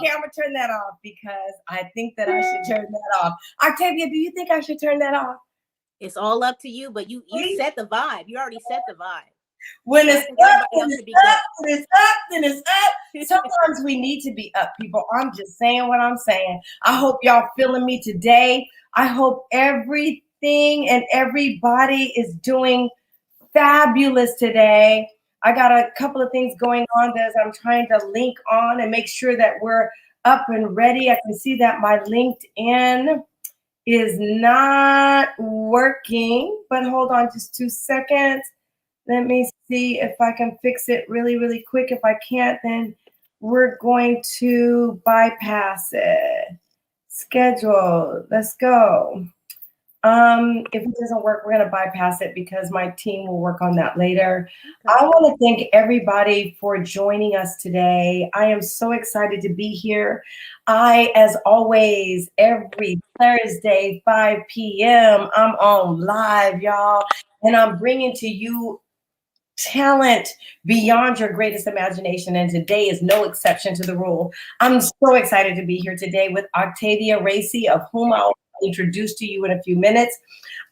Okay, I'm gonna turn that off because I think that I should turn that off. Octavia, do you think I should turn that off? It's all up to you, but you set the vibe. You already set the vibe. When I it's think up, everybody then else it's should be up, good. then it's up, then it's up. Sometimes we need to be up, people. I'm just saying what I'm saying. I hope y'all feeling me today. I hope everything and everybody is doing fabulous today. I got a couple of things going on as I'm trying to link on and make sure that we're up and ready. I can see that my LinkedIn is not working, but hold on just 2 seconds. Let me see if I can fix it really, really quick. If I can't, then we're going to bypass it. Schedule. Let's go. If it doesn't work, we're going to bypass it because my team will work on that later. Okay. I want to thank everybody for joining us today. I am so excited to be here. As always, every Thursday, 5 p.m., I'm on live, y'all, and I'm bringing to you talent beyond your greatest imagination, and today is no exception to the rule. I'm so excited to be here today with Octavia Racy, of whom I'll introduce to you in a few minutes.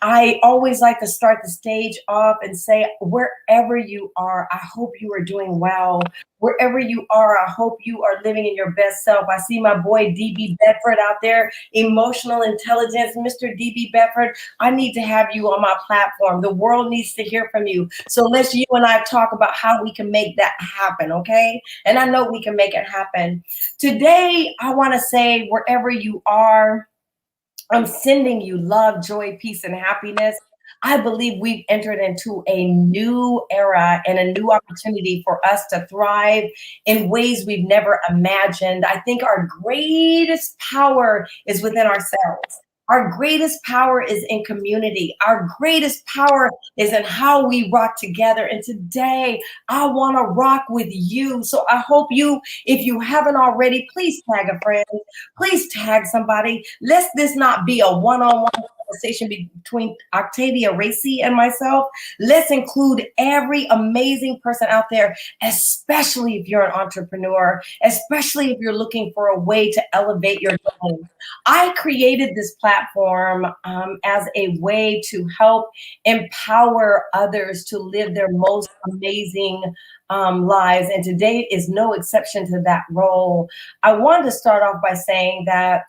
I always like to start the stage off and say, wherever you are, I hope you are doing well. Wherever you are, I hope you are living in your best self. I see my boy DB Bedford out there, emotional intelligence. Mr. DB Bedford, I need to have you on my platform. The world needs to hear from you. So let's you and I talk about how we can make that happen, okay? And I know we can make it happen. Today, I want to say, wherever you are, I'm sending you love, joy, peace, and happiness. I believe we've entered into a new era and a new opportunity for us to thrive in ways we've never imagined. I think our greatest power is within ourselves. Our greatest power is in community. Our greatest power is in how we rock together. And today, I want to rock with you. So I hope you, if you haven't already, please tag a friend. Please tag somebody. Let this not be a one-on-one conversation between Octavia Racy and myself. Let's include every amazing person out there, especially if you're an entrepreneur, especially if you're looking for a way to elevate your game. I created this platform as a way to help empower others to live their most amazing lives. And today is no exception to that role. I wanted to start off by saying that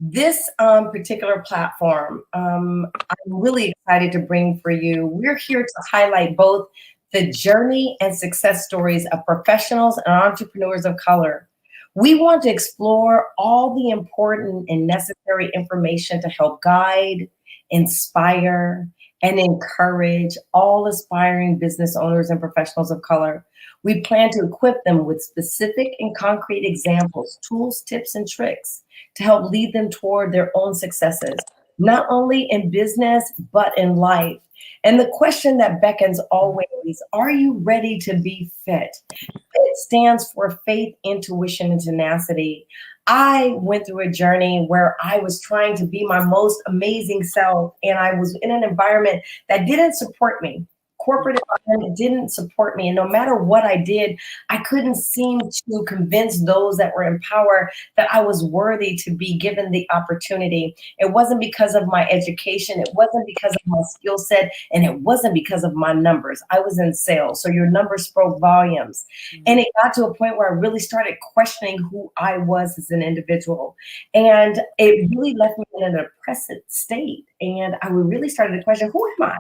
this particular platform, I'm really excited to bring for you. We're here to highlight both the journey and success stories of professionals and entrepreneurs of color. We want to explore all the important and necessary information to help guide, inspire, and encourage all aspiring business owners and professionals of color. We plan to equip them with specific and concrete examples, tools, tips, and tricks to help lead them toward their own successes, not only in business, but in life. And the question that beckons always, are you ready to be fit? It stands for faith, intuition, and tenacity. I went through a journey where I was trying to be my most amazing self, and I was in an environment that didn't support me. Corporate environment didn't support me. And no matter what I did, I couldn't seem to convince those that were in power that I was worthy to be given the opportunity. It wasn't because of my education. It wasn't because of my skill set. And it wasn't because of my numbers. I was in sales. So your numbers spoke volumes. Mm-hmm. And it got to a point where I really started questioning who I was as an individual. And it really left me in an oppressive state. And I really started to question, who am I?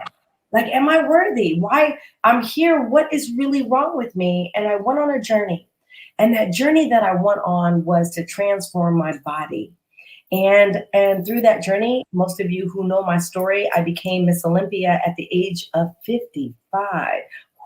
Like, am I worthy? Why I'm here? What is really wrong with me? And I went on a journey. And that journey that I went on was to transform my body. And through that journey, most of you who know my story, I became Miss Olympia at the age of 55.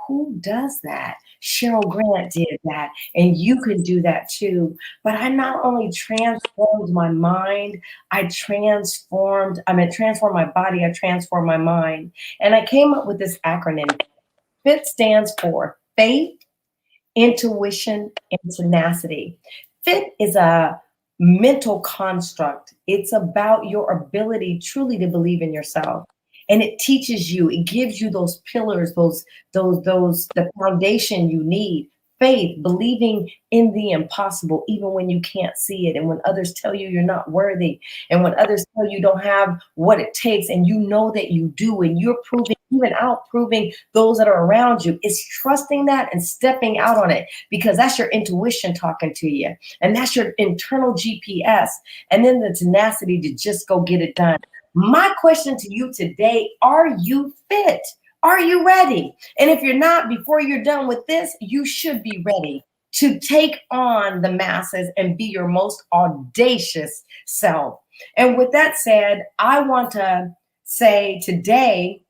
Who does that? Cheryl Grant did that, and you can do that too. But I not only transformed my mind, I transformed my body, I transformed my mind. And I came up with this acronym. FIT stands for faith, intuition, and tenacity. FIT is a mental construct. It's about your ability truly to believe in yourself. And it teaches you, it gives you those pillars, the foundation you need. faith, believing in the impossible, even when you can't see it, and when others tell you you're not worthy, and when others tell you don't have what it takes, and you know that you do, and you're proving, even out proving those that are around you. It's trusting that and stepping out on it, because that's your intuition talking to you, and that's your internal GPS, and then the tenacity to just go get it done. My question to you today, are you fit? Are you ready? And if you're not, before you're done with this, you should be ready to take on the masses and be your most audacious self. And with that said, I want to say today,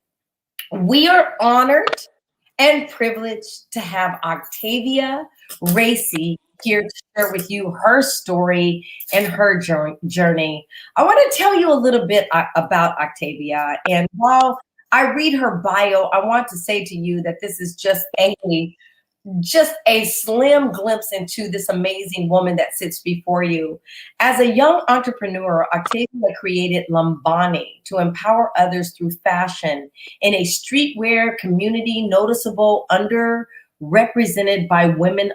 we are honored and privileged to have Octavia Racy here to share with you her story and her journey. I want to tell you a little bit about Octavia. And while I read her bio, I want to say to you that this is just a slim glimpse into this amazing woman that sits before you. As a young entrepreneur, Octavia created Limbani to empower others through fashion in a streetwear community noticeable, underrepresented by women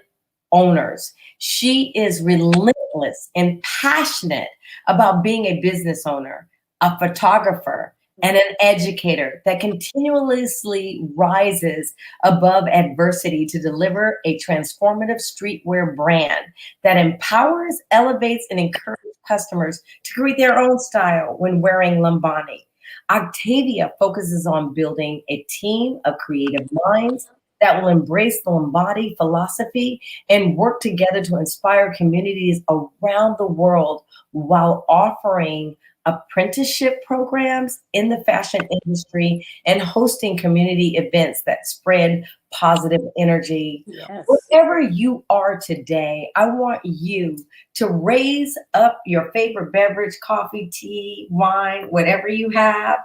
owners. She is relentless and passionate about being a business owner, a photographer, and an educator that continuously rises above adversity to deliver a transformative streetwear brand that empowers, elevates, and encourages customers to create their own style when wearing Limbani. Octavia focuses on building a team of creative minds that will embrace the Limbani philosophy and work together to inspire communities around the world while offering apprenticeship programs in the fashion industry and hosting community events that spread positive energy. Yes. Wherever you are today, I want you to raise up your favorite beverage, coffee, tea, wine, whatever you have,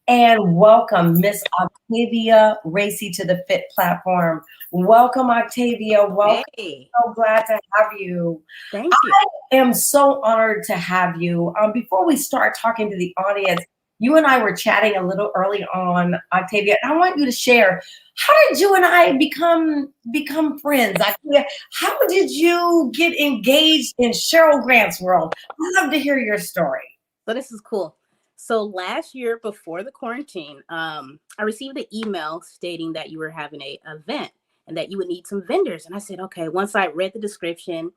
and welcome Miss Octavia Racy to the Fit platform. Welcome, Octavia. Welcome. Hey, So glad to have you. thank you. I am so honored to have you. Before we start talking to the audience, you and I were chatting a little early on, Octavia, and I want you to share, how did you and I become friends? Octavia, how did you get engaged in Cheryl Grant's world? I'd love to hear your story. So this is cool. So last year before the quarantine, I received an email stating that you were having a event and that you would need some vendors. And I said, okay, once I read the description,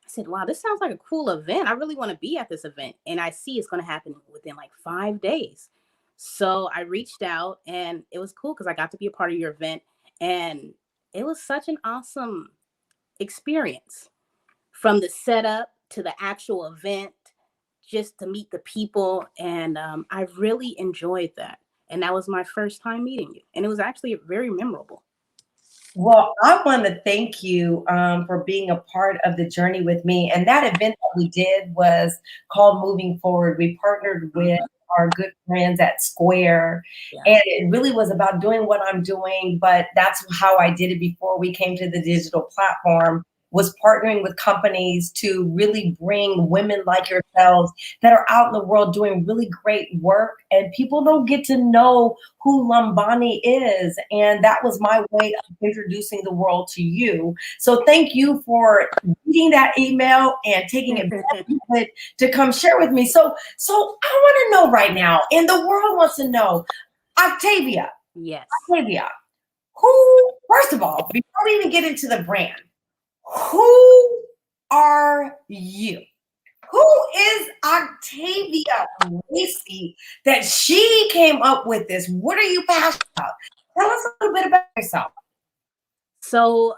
I said, wow, this sounds like a cool event. I really want to be at this event. And I see it's going to happen within like 5 days. So I reached out and it was cool because I got to be a part of your event. And it was such an awesome experience, from the setup to the actual event, just to meet the people. And I really enjoyed that. And that was my first time meeting you. And it was actually very memorable. Well, I want to thank you for being a part of the journey with me. And that event that we did was called Moving Forward. We partnered with our good friends at Square. Yeah. And it really was about doing what I'm doing. But that's how I did it before we came to the digital platform, was partnering with companies to really bring women like yourselves that are out in the world doing really great work. And people don't get to know who Limbani is. And that was my way of introducing the world to you. So thank you for reading that email and taking it to come share with me. So I want to know right now, and the world wants to know, Octavia. Yes. Octavia, who, first of all, before we even get into the brand, who are you? Who is Octavia Racy that she came up with this? What are you passionate about? Tell us a little bit about yourself. So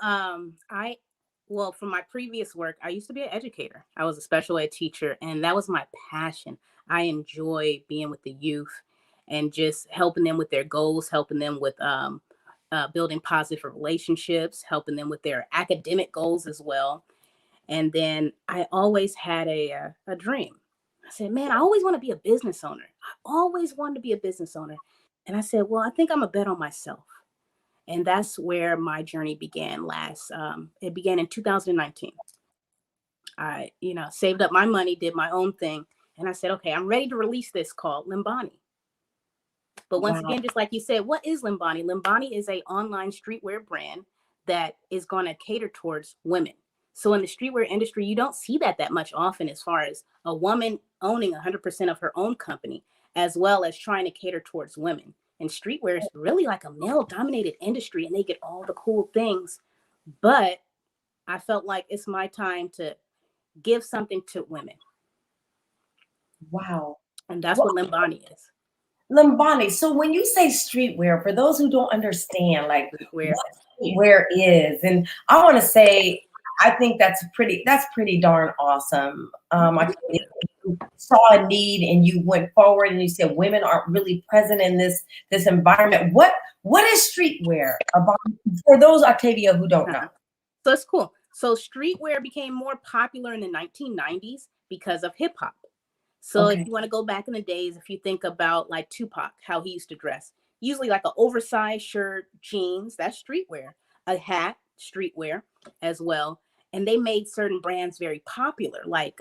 well, from my previous work, I used to be an educator. I was a special ed teacher, and that was my passion. I enjoy being with the youth and just helping them with their goals, helping them with building positive relationships, helping them with their academic goals as well. And then I always had a dream. I said, man, I always want to be a business owner. I always wanted to be a business owner. And I said, well, I think I'm a bet on myself. And that's where my journey began it began in 2019. I, saved up my money, did my own thing. And I said, okay, I'm ready to release this called Limbani. But once again, just like you said, what is Limbani? Limbani is an online streetwear brand that is going to cater towards women. So in the streetwear industry, you don't see that much often, as far as a woman owning 100% of her own company, as well as trying to cater towards women. And streetwear is really like a male dominated industry, and they get all the cool things. But I felt like it's my time to give something to women. Wow. And that's what Limbani is. Limbani, so when you say streetwear, for those who don't understand, like Streetwear. what streetwear is, and I want to say, I think that's pretty darn awesome. I think you saw a need and you went forward and you said women aren't really present in this environment. What is streetwear about for those, Octavia, who don't know? So it's cool. So streetwear became more popular in the 1990s because of hip hop. So if you want to go back in the days, if you think about like Tupac, how he used to dress, usually like an oversized shirt, jeans, that's streetwear, a hat, streetwear as well. And they made certain brands very popular, like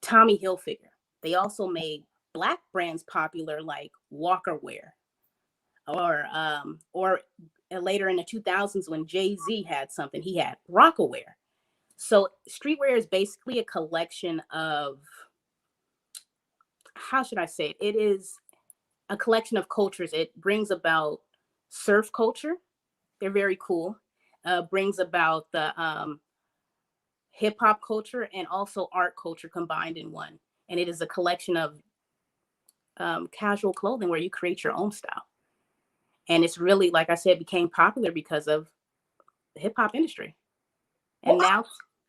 Tommy Hilfiger. They also made Black brands popular, like Walker Wear, or later in the 2000s when Jay-Z had something, he had Rockaware. So streetwear is basically a collection of, how should I say it? It is a collection of cultures. It brings about surf culture. They're very cool. Brings about the hip hop culture and also art culture combined in one. And it is a collection of casual clothing where you create your own style. And it's really, like I said, became popular because of the hip hop industry. And now,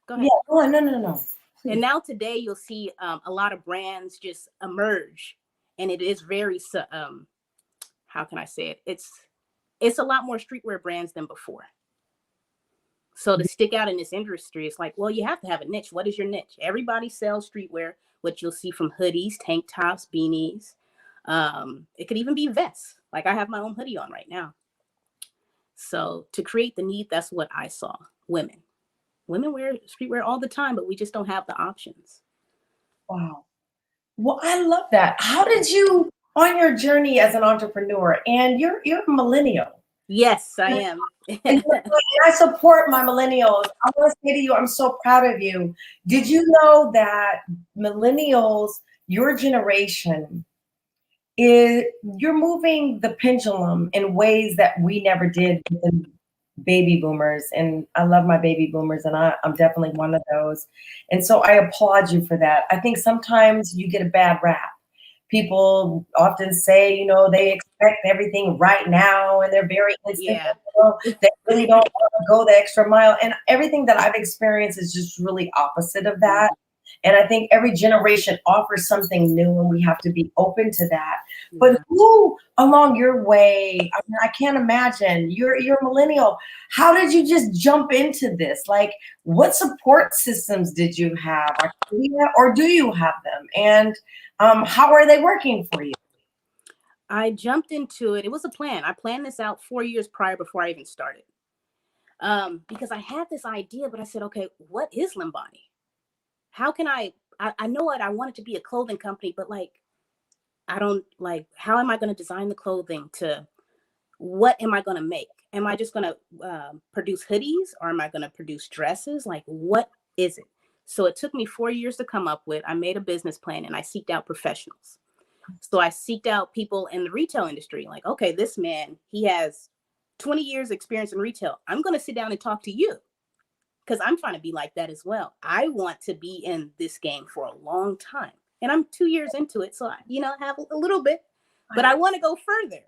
go ahead. Yeah, oh, no. And now today you'll see a lot of brands just emerge, and it is very, how can I say it? It's a lot more streetwear brands than before. So to stick out in this industry, it's like, well, you have to have a niche. What is your niche? Everybody sells streetwear, what you'll see from hoodies, tank tops, beanies. It could even be vests. Like I have my own hoodie on right now. So to create the need, that's what I saw. Women wear streetwear all the time, but we just don't have the options. Wow. Well, I love that. How did you, on your journey as an entrepreneur, and you're a millennial? Yes, I am. And I support my millennials. I want to say to you, I'm so proud of you. Did you know that millennials, your generation, you're moving the pendulum in ways that we never did with the baby boomers? And I love my baby boomers, and I'm definitely one of those. And so I applaud you for that. I think sometimes you get a bad rap. People often say, they expect everything right now, and they're very instant. Yeah. They really don't want to go the extra mile. And everything that I've experienced is just really opposite of that. And I think every generation offers something new, and we have to be open to that. But who along your way, I can't imagine, you're a millennial. How did you just jump into this? Like, what support systems did you have? Or do you have them? And how are they working for you? I jumped into it. It was a plan. I planned this out 4 years prior before I even started. Because I had this idea, but I said, okay, what is Limbani? How can I know what I want it to be, a clothing company, but how am I going to design the clothing? To what am I going to make? Am I just going to produce hoodies, or am I going to produce dresses? Like, what is it? So it took me 4 years to come up with. I made a business plan, and I seeked out professionals. So I seeked out people in the retail industry. Like, okay, this man, he has 20 years experience in retail. I'm going to sit down and talk to you, because I'm trying to be like that as well. I want to be in this game for a long time. And I'm 2 years into it. So, I have a little bit, but I want to go further,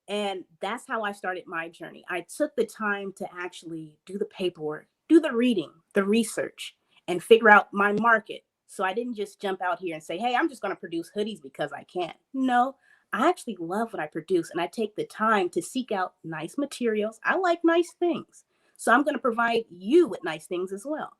And that's how I started my journey. I took the time to actually do the paperwork, do the reading, the research, and figure out my market. So I didn't just jump out here and say, hey, I'm just going to produce hoodies because I can. No, I actually love what I produce. And I take the time to seek out nice materials. I like nice things. So I'm going to provide you with nice things as well.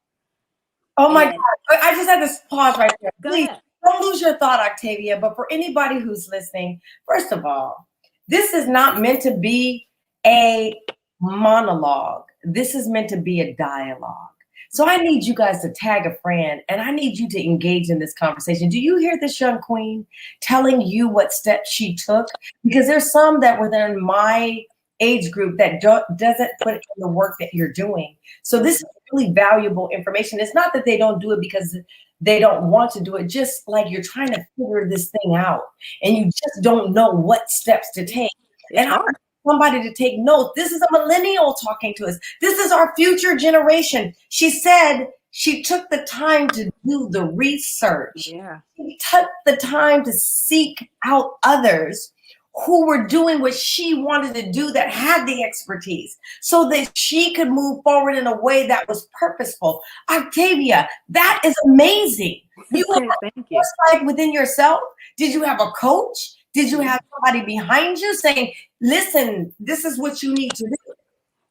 Oh my God. I just had to pause right there. Please ahead. Don't lose your thought, Octavia. But for anybody who's listening, first of all, this is not meant to be a monologue. This is meant to be a dialogue. So I need you guys to tag a friend, and I need you to engage in this conversation. Do you hear this young queen telling you what steps she took? Because there's some that were in my age group that doesn't put in the work that you're doing. So this is really valuable information. It's not that they don't do it because they don't want to do it, just like you're trying to figure this thing out and you just don't know what steps to take. It's And I hard. want somebody to take note. This is a millennial talking to us. This is our future generation. She said she took the time to do the research. Yeah. She took the time to seek out others who were doing what she wanted to do, that had the expertise, so that she could move forward in a way that was purposeful. Octavia, that is amazing. You have Thank you. foresight within yourself. Did you have a coach? Did you have somebody behind you saying, listen, this is what you need to do?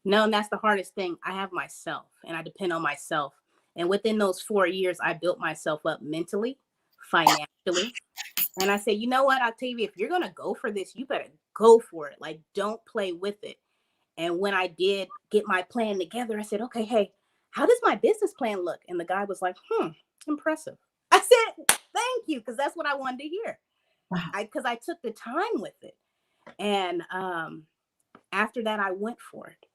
No, and that's the hardest thing. I have myself and I depend on myself. And within those 4 years, I built myself up mentally, financially. And I say, you know what, Octavia, if you're going to go for this, you better go for it. Like, don't play with it. And when I did get my plan together, I said, okay, hey, how does my business plan look? And the guy was like, impressive. I said, thank you, because that's what I wanted to hear. Because I took the time with it. And after that, I went for it.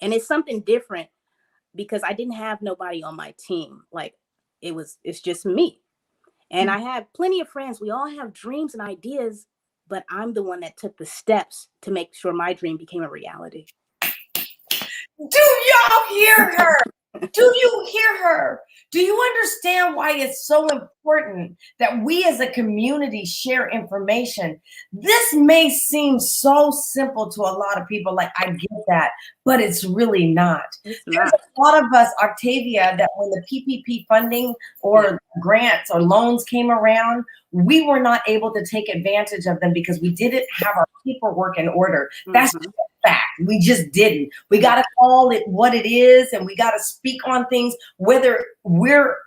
And it's something different because I didn't have nobody on my team. Like, it's just me. And I have plenty of friends. We all have dreams and ideas, but I'm the one that took the steps to make sure my dream became a reality. Do y'all hear her? Do you hear her? Do you understand why it's so important that we as a community share information? This may seem so simple to a lot of people, like, I get that, but it's really not. It's There's not. a lot of us, Octavia, that when the PPP funding or grants or loans came around, we were not able to take advantage of them because we didn't have our paperwork in order. That's just a fact. We just didn't. We got to call it what it is, and we got to speak on things, whether we're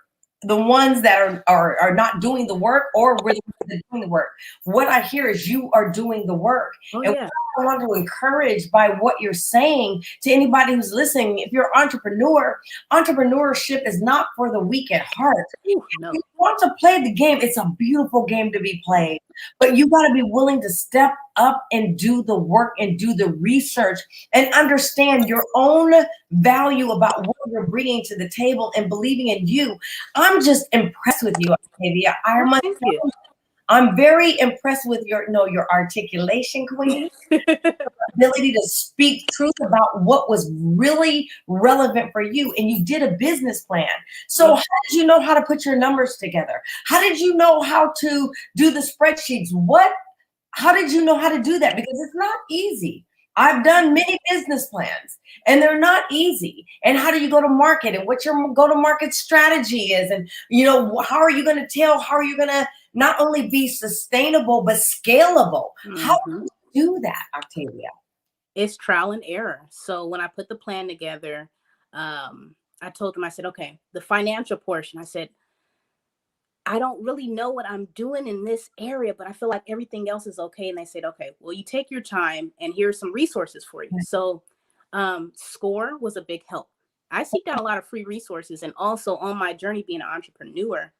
the ones that are not doing the work or we're the ones that are doing the work. What I hear is you are doing the work. And Yeah. I want to encourage by what you're saying to anybody who's listening. If you're an entrepreneur, entrepreneurship is not for the weak at heart. No. If you want to play the game, it's a beautiful game to be played. But you got to be willing to step up and do the work and do the research and understand your own value about what you're bringing to the table and believing in you. I'm just impressed with you, Octavia. Thank you. I'm very impressed with your articulation, queen. Ability to speak truth about what was really relevant for you, and you did a business plan. So how did you know how to put your numbers together? How did you know how to do the spreadsheets? How did you know how to do that? Because it's not easy. I've done many business plans and they're not easy. And how do you go to market and what your go to market strategy is? And, how are you going to how are you going to not only be sustainable, but scalable? How do you do that, Octavia? It's trial and error. So when I put the plan together, I told them, I said, okay, the financial portion, I said, I don't really know what I'm doing in this area, but I feel like everything else is okay. And they said, okay, well, you take your time and here's some resources for you. So SCORE was a big help. I seeked out a lot of free resources. And also on my journey being an entrepreneur,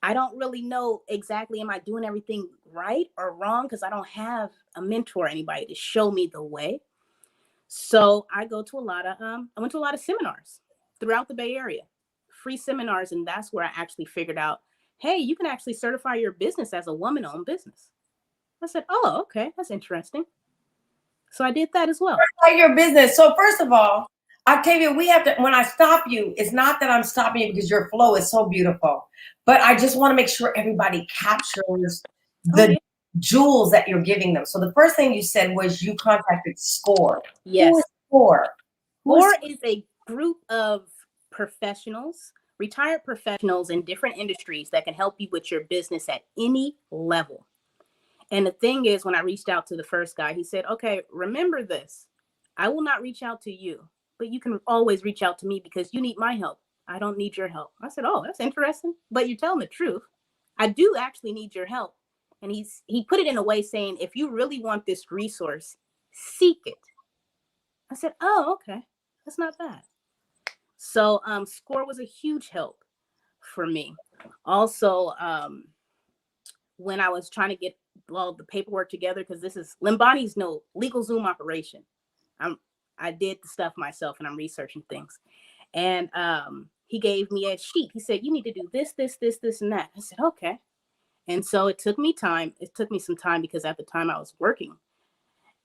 I don't really know exactly, am I doing everything right or wrong? Because I don't have a mentor or anybody to show me the way. So I went to a lot of seminars throughout the Bay Area, free seminars. And that's where I actually figured out, hey, you can actually certify your business as a woman-owned business. I said, oh, okay, that's interesting. So I did that as well. Certify your business. So first of all, Octavia, we have to, when I stop you, it's not that I'm stopping you because your flow is so beautiful, but I just want to make sure everybody captures the jewels that you're giving them. So the first thing you said was you contacted SCORE. Yes. Who is SCORE? SCORE is a group of professionals, retired professionals in different industries that can help you with your business at any level. And the thing is, when I reached out to the first guy, he said, okay, remember this. I will not reach out to you, but you can always reach out to me because you need my help. I don't need your help. I said, oh, that's interesting. But you're telling the truth. I do actually need your help. And he put it in a way saying, if you really want this resource, seek it. I said, oh, okay. That's not bad. So SCORE was a huge help for me. Also, when I was trying to get the paperwork together, because this is Limbani's no legal Zoom operation. I did the stuff myself, and I'm researching things. And he gave me a sheet. He said, you need to do this, this, this, this, and that. I said, okay. And so it took me time. It took me some time because at the time I was working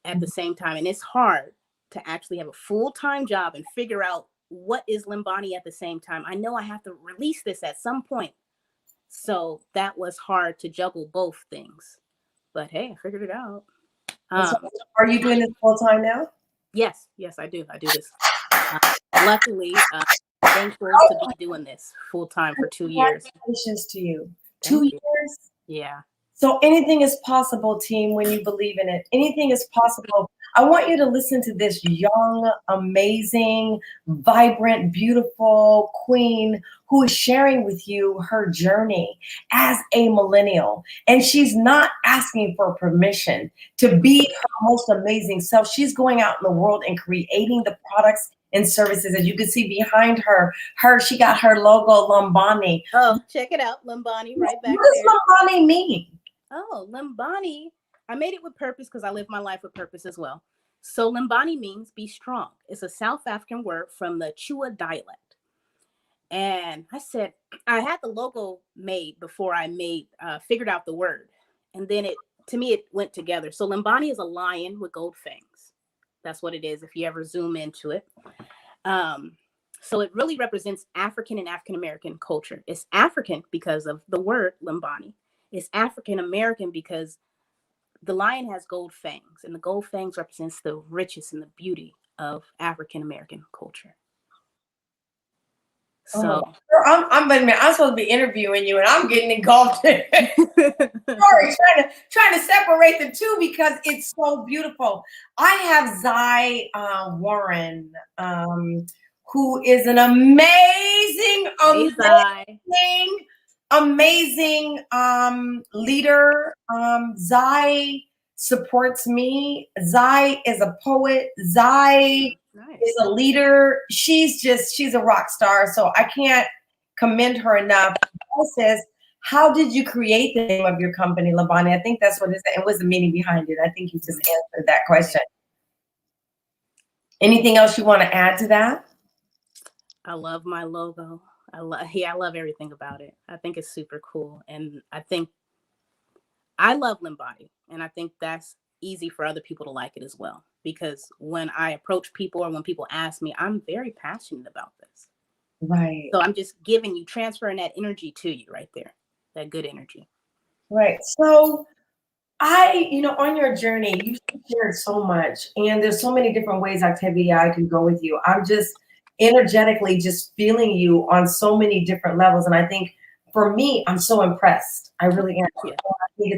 at the same time. And it's hard to actually have a full-time job and figure out what is Limbani at the same time. I know I have to release this at some point. So that was hard to juggle both things. But hey, I figured it out. So are you doing this full time now? Yes, I do. I do this. Luckily, thankful to be doing this full time for 2 years. Congratulations to you. Thank 2 you. years? Yeah. So anything is possible, team, when you believe in it. Anything is possible. I want you to listen to this young, amazing, vibrant, beautiful queen who is sharing with you her journey as a millennial. And she's not asking for permission to be her most amazing self. She's going out in the world and creating the products and services. As you can see behind her, she got her logo, Limbani. Oh, check it out, Limbani, right back there. What does Limbani mean? Oh, Limbani, I made it with purpose because I live my life with purpose as well. So Limbani means be strong. It's a South African word from the Chua dialect. And I said, I had the logo made before I figured out the word. And then to me, it went together. So Limbani is a lion with gold fangs. That's what it is if you ever zoom into it. So it really represents African and African-American culture. It's African because of the word Limbani. It's African-American because the lion has gold fangs, and the gold fangs represents the richness and the beauty of African-American culture. So I'm supposed to be interviewing you, and I'm getting engulfed. Sorry, trying to separate the two because it's so beautiful. I have Zai Warren, who is an amazing leader. Zai supports me. Zai is a poet. Zai is a leader. She's a rock star. So I can't commend her enough. Paul says, how did you create the name of your company, Lavoni? I think that's what it is. And what's the meaning behind it? I think you just answered that question. Anything else you want to add to that? I love my logo. I love everything about it. I think it's super cool. And I love Limbani. And I think that's easy for other people to like it as well. Because when I approach people or when people ask me, I'm very passionate about this. Right. So I'm just transferring that energy to you right there. That good energy. Right. So on your journey, you've shared so much. And there's so many different ways, Octavia, I can go with you. I'm just energetically just feeling you on so many different levels. And I think for me, I'm so impressed. I really am. Yeah. I think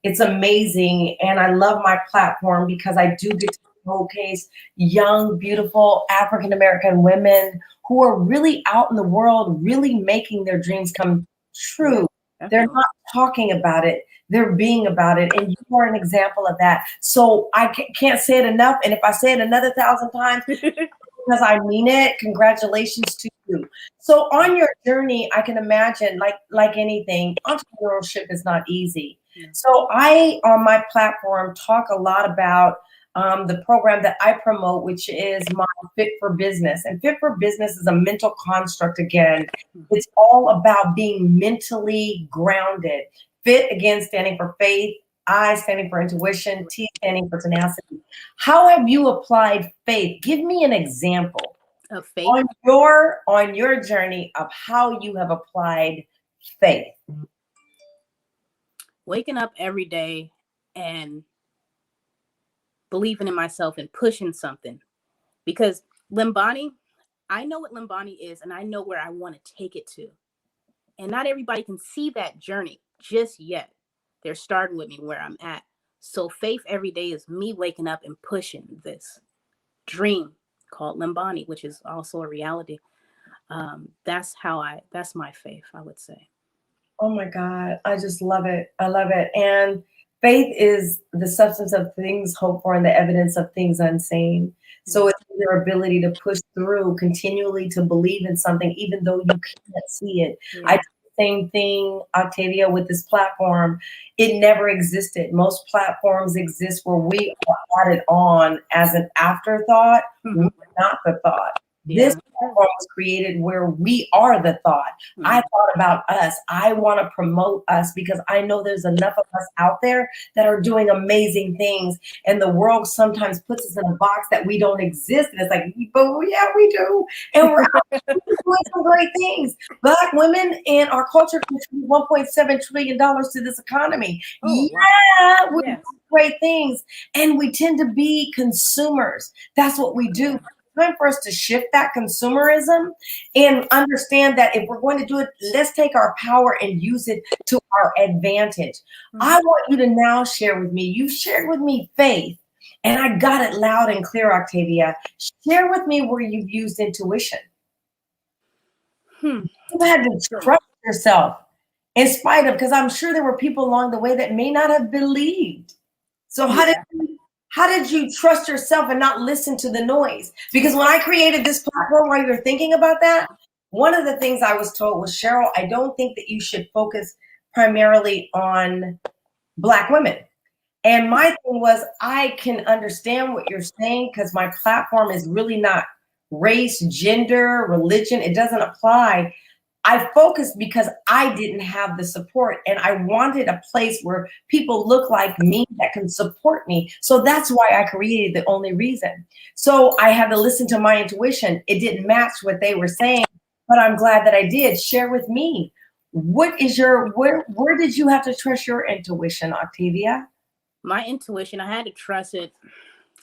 it's amazing. And I love my platform because I do get to showcase young, beautiful African-American women who are really out in the world, really making their dreams come true. Yeah, they're not talking about it. They're being about it. And you are an example of that. So I can't say it enough. And if I say it another 1,000 times, because I mean it, congratulations to you. So on your journey, I can imagine, like anything, entrepreneurship is not easy. Yeah. So I, on my platform, talk a lot about the program that I promote, which is my Fit for Business. And Fit for Business is a mental construct again. It's all about being mentally grounded. Fit, again, standing for faith. I standing for intuition, T standing for tenacity. How have you applied faith? Give me an example of faith on your journey of how you have applied faith. Waking up every day and believing in myself and pushing something. Because Limbani, I know what Limbani is, and I know where I want to take it to. And not everybody can see that journey just yet. They're starting with me where I'm at. So faith every day is me waking up and pushing this dream called Limbani, which is also a reality. That's my faith, I would say. Oh my God, I just love it. I love it. And faith is the substance of things hoped for and the evidence of things unseen. So it's your ability to push through, continually to believe in something, even though you can't see it. Yeah. I same thing, Octavia, with this platform. It never existed. Most platforms exist where we are added on as an afterthought. We're not the thought. This Yeah. platform was created where we are the thought. I thought about us. I want to promote us because I know there's enough of us out there that are doing amazing things. And the world sometimes puts us in a box that we don't exist. And it's like, but yeah, we do. And we're out doing some great things. Black women and our culture contribute $1.7 trillion to this economy. Oh, wow. Yeah, we're Yes. doing great things. And we tend to be consumers. That's what we do. It's time for us to shift that consumerism and understand that if we're going to do it, let's take our power and use it to our advantage. I want you to now share with me. You shared with me faith, and I got it loud and clear, Octavia. Share with me where you've used intuition. You had to trust yourself in spite of, because I'm sure there were people along the way that may not have believed. So how did you trust yourself and not listen to the noise? Because when I created this platform, while you're thinking about that, one of the things I was told was, Cheryl, I don't think that you should focus primarily on Black women. And my thing was, I can understand what you're saying because my platform is really not race, gender, religion. It doesn't apply. I focused because I didn't have the support, and I wanted a place where people look like me that can support me. So that's why I created The Only Reason. So I had to listen to my intuition. It didn't match what they were saying, but I'm glad that I did. Share with me. What is where did you have to trust your intuition, Octavia? My intuition, I had to trust it.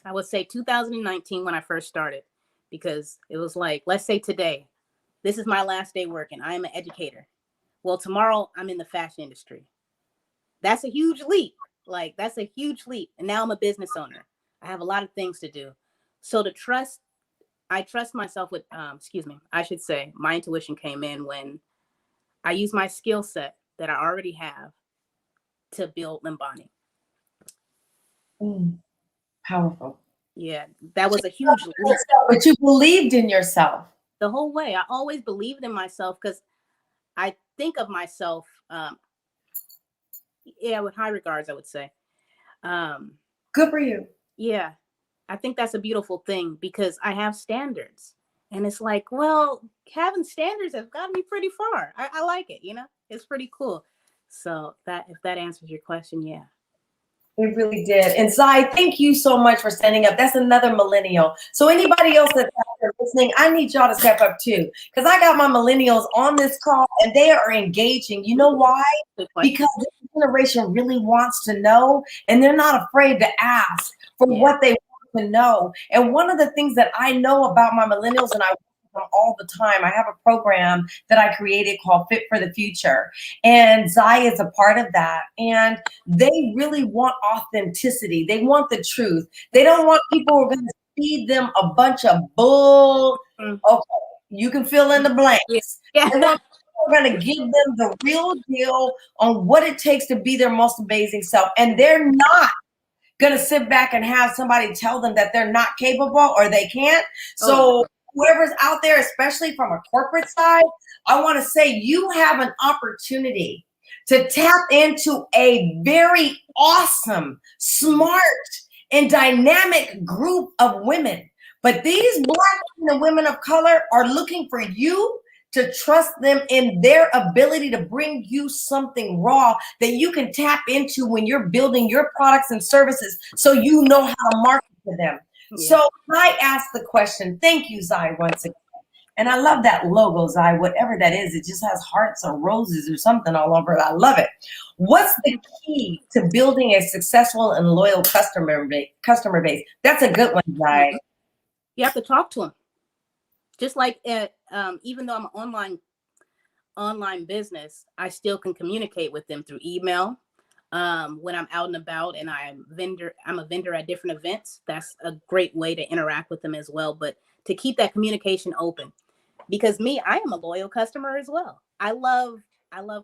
I would say 2019 when I first started, because it was like, let's say today, this is my last day working. I am an educator. Well, tomorrow I'm in the fashion industry. That's a huge leap. Like, that's a huge leap. And now I'm a business owner. I have a lot of things to do. So I trust myself with, I should say my intuition came in when I use my skill set that I already have to build Limbani. Powerful. Yeah, that was a huge leap. But you believed in yourself. The whole way. I always believed in myself because I think of myself, with high regards, I would say. Good for you. Yeah, I think that's a beautiful thing because I have standards. And it's like, well, having standards has gotten me pretty far. I like it, it's pretty cool. So if that answers your question, yeah. It really did. And Zai, thank you so much for standing up. That's another millennial. So anybody else that's out there listening, I need y'all to step up too. Because I got my millennials on this call and they are engaging. You know why? Because this generation really wants to know and they're not afraid to ask for what they want to know. And one of the things that I know about my millennials, and I them all the time. I have a program that I created called Fit for the Future, and Zai is a part of that. And they really want authenticity. They want the truth. They don't want people who are going to feed them a bunch of bull. Okay, you can fill in the blanks. Yeah. They want people who are going to give them the real deal on what it takes to be their most amazing self. And they're not going to sit back and have somebody tell them that they're not capable or they can't. So whoever's out there, especially from a corporate side, I want to say you have an opportunity to tap into a very awesome, smart, and dynamic group of women. But these Black women and women of color are looking for you to trust them in their ability to bring you something raw that you can tap into when you're building your products and services so you know how to market to them. So I asked the question, thank you, Zai, once again. And I love that logo, Zai, whatever that is. It just has hearts or roses or something all over it. I love it. What's the key to building a successful and loyal customer base? That's a good one, Zai. You have to talk to them. Just like even though I'm an online business, I still can communicate with them through email. When I'm out and about and I'm a vendor at different events, that's a great way to interact with them as well. But to keep that communication open, because I am a loyal customer as well. I love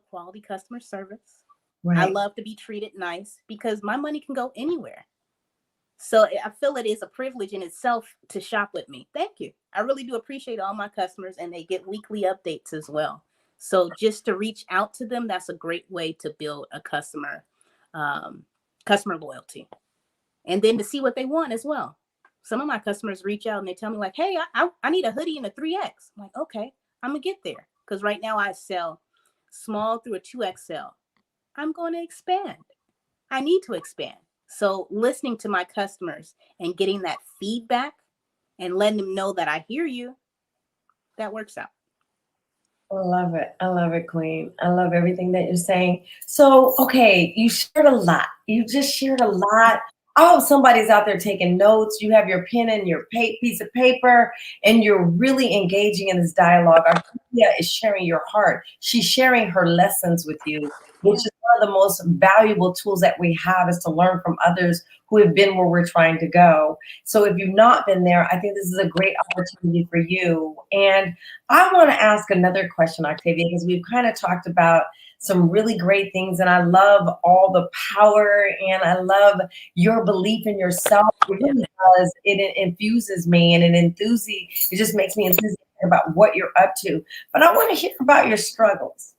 quality customer service. Right. I love to be treated nice because my money can go anywhere. So I feel it is a privilege in itself to shop with me. Thank you. I really do appreciate all my customers, and they get weekly updates as well. So just to reach out to them, that's a great way to build a customer loyalty. And then to see what they want as well. Some of my customers reach out and they tell me like, hey, I need a hoodie in a 3X. I'm like, okay, I'm gonna get there. Because right now I sell small through a 2XL. I'm going to expand. I need to expand. So listening to my customers and getting that feedback and letting them know that I hear you, that works out. I love it. I love it, Queen. I love everything that you're saying. So, okay, you shared a lot. You just shared a lot. I hope somebody's out there taking notes. You have your pen and your piece of paper, and you're really engaging in this dialogue. Arcadia is sharing your heart. She's sharing her lessons with you, which is one of the most valuable tools that we have, is to learn from others who have been where we're trying to go. So if you've not been there, I think this is a great opportunity for you. And I want to ask another question, Octavia, because we've kind of talked about some really great things, and I love all the power, and I love your belief in yourself. It really does. It infuses me, and it just makes me enthusiastic about what you're up to. But I want to hear about your struggles,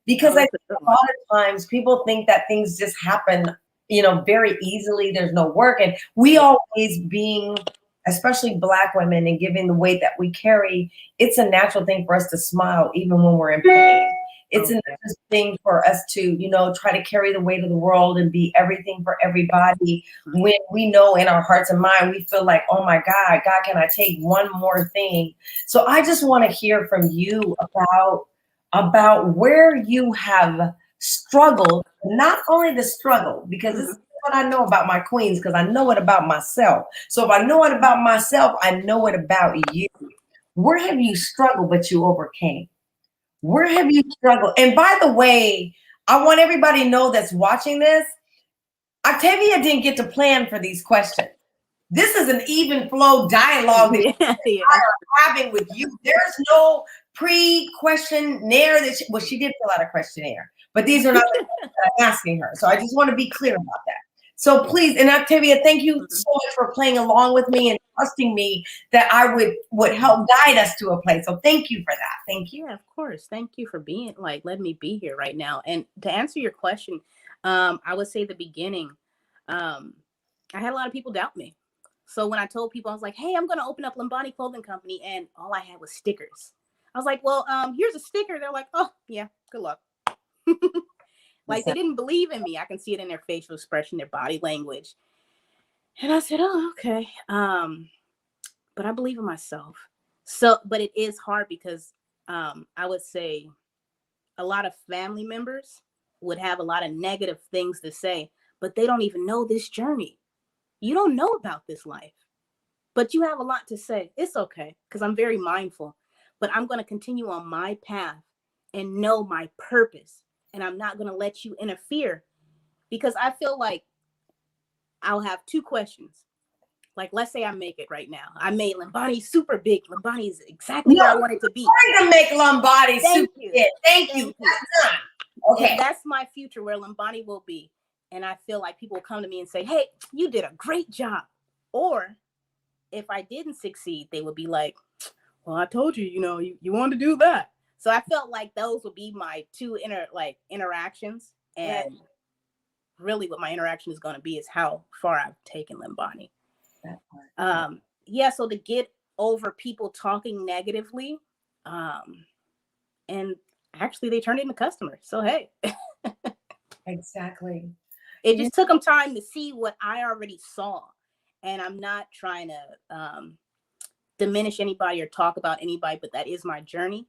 because I think a lot of times people think that things just happen, very easily. There's no work, and we always being, especially Black women, and given the weight that we carry, it's a natural thing for us to smile even when we're in pain. It's a natural thing for us to, try to carry the weight of the world and be everything for everybody, when we know in our hearts and mind, we feel like, oh my God, can I take one more thing? So I just want to hear from you about where you have struggled, not only the struggle, because this is what I know about my queens, because I know it about myself. So if I know it about myself, I know it about you. Where have you struggled, but you overcame? Where have you struggled? And by the way, I want everybody to know that's watching this, Octavia didn't get to plan for these questions. This is an even flow dialogue that I are having with you. There's no pre-questionnaire she did fill out a questionnaire, but these are not the questions that I'm asking her. So I just want to be clear about that. So please, and Octavia, thank you so much for playing along with me and trusting me that I would help guide us to a place. So thank you for that. Thank you. Yeah, of course. Thank you for letting me be here right now. And to answer your question, I would say the beginning, I had a lot of people doubt me. So when I told people, I was like, hey, I'm going to open up Limbani Clothing Company. And all I had was stickers. I was like, well, here's a sticker. They're like, oh, yeah, good luck. Like, they didn't believe in me. I can see it in their facial expression, their body language. And I said, oh, okay. But I believe in myself. So, but it is hard because I would say a lot of family members would have a lot of negative things to say, but they don't even know this journey. You don't know about this life, but you have a lot to say. It's okay, because I'm very mindful, but I'm going to continue on my path and know my purpose. And I'm not going to let you interfere, because I feel like I'll have two questions. Like, let's say I make it right now. I made Limbani super big. Limbani is exactly where I want it to be. I'm going to make Limbani super big. Thank you. Okay. And that's my future, where Limbani will be. And I feel like people will come to me and say, hey, you did a great job. Or if I didn't succeed, they would be like, well, I told you, you want to do that. So I felt like those would be my two interactions. And really what my interaction is going to be is how far I've taken Limbani. So to get over people talking negatively, and actually they turned into customers. So, hey. Exactly. It just took them time to see what I already saw. And I'm not trying to diminish anybody or talk about anybody, but that is my journey.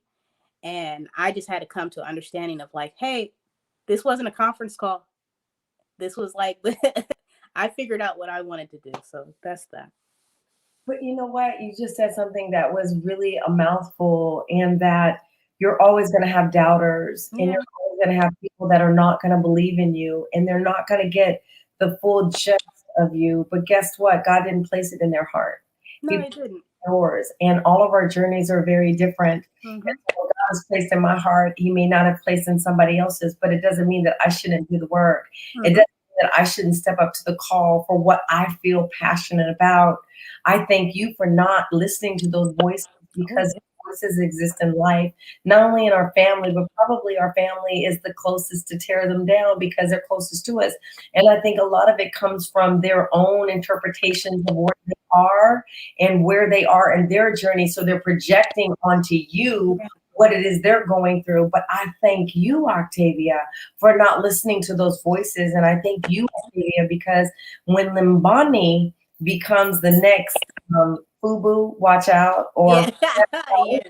And I just had to come to an understanding of like, hey, this wasn't a conference call. This was like, I figured out what I wanted to do. So that's that. But you know what? You just said something that was really a mouthful, and that you're always going to have doubters, and you're always going to have people that are not going to believe in you, and they're not going to get the full gist of you. But guess what? God didn't place it in their heart. No, He didn't. Yours. And all of our journeys are very different. Mm-hmm. And so what God has placed in my heart, He may not have placed in somebody else's, but it doesn't mean that I shouldn't do the work. Mm-hmm. It doesn't mean that I shouldn't step up to the call for what I feel passionate about. I thank you for not listening to those voices, because forces exist in life, not only in our family, but probably our family is the closest to tear them down because they're closest to us. And I think a lot of it comes from their own interpretations of where they are and where they are in their journey. So they're projecting onto you what it is they're going through. But I thank you, Octavia, for not listening to those voices. And I thank you, Octavia, because when Limbani becomes the next FUBU, watch out, or Yes.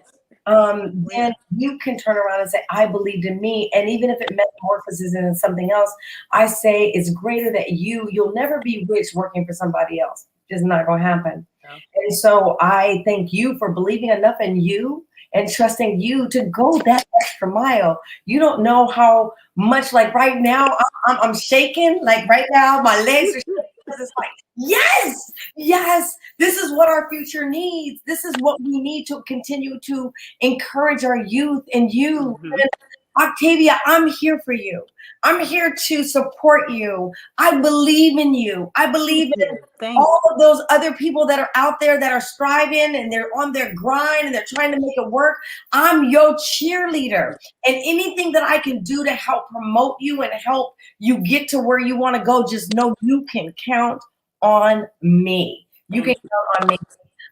then you can turn around and say, I believed in me. And even if it metamorphoses into something else, I say it's greater that you'll never be rich working for somebody else. It's not going to happen. No. And so I thank you for believing enough in you and trusting you to go that extra mile. You don't know how much, like right now, I'm shaking. Like right now, my legs are shaking. It's like, yes, yes, this is what our future needs. This is what we need to continue to encourage our youth and you. Mhm. And Octavia, I'm here for you. I'm here to support you. I believe in you. I believe in all of those other people that are out there that are striving and they're on their grind and they're trying to make it work. I'm your cheerleader. And anything that I can do to help promote you and help you get to where you want to go, just know you can count on me. You can count on me.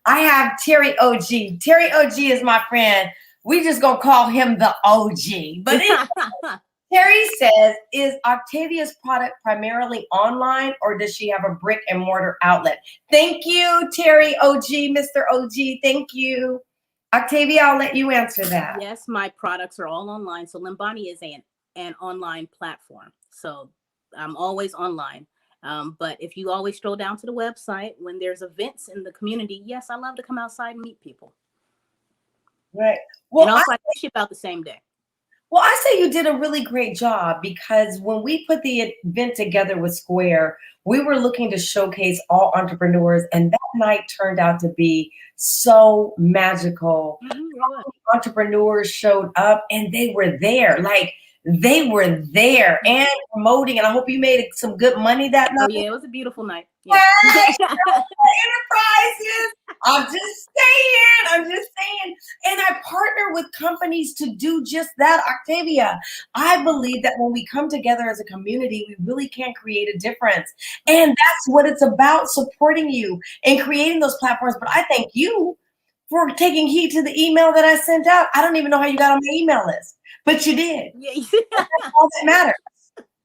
I have Terry OG. Terry OG is my friend. We just gonna call him the OG. But Terry says, is Octavia's product primarily online or does she have a brick and mortar outlet? Thank you, Terry OG, Mr. OG. Thank you. Octavia, I'll let you answer that. Yes, my products are all online. So Limbani is an online platform. So I'm always online. But if you always stroll down to the website when there's events in the community, yes, I love to come outside and meet people. Right. Well, and also I ship out the same day. Well, I say you did a really great job because when we put the event together with Square, we were looking to showcase all entrepreneurs, and that night turned out to be so magical. Entrepreneurs showed up and they were there. Like they were there and promoting. And I hope you made some good money that night. Oh, yeah, it was a beautiful night. Yeah. Enterprises. I'm just saying. And I partner with companies to do just that, Octavia. I believe that when we come together as a community, we really can create a difference. And that's what it's about, supporting you and creating those platforms. But I thank you for taking heed to the email that I sent out. I don't even know how you got on my email list, but you did. That's all that matters.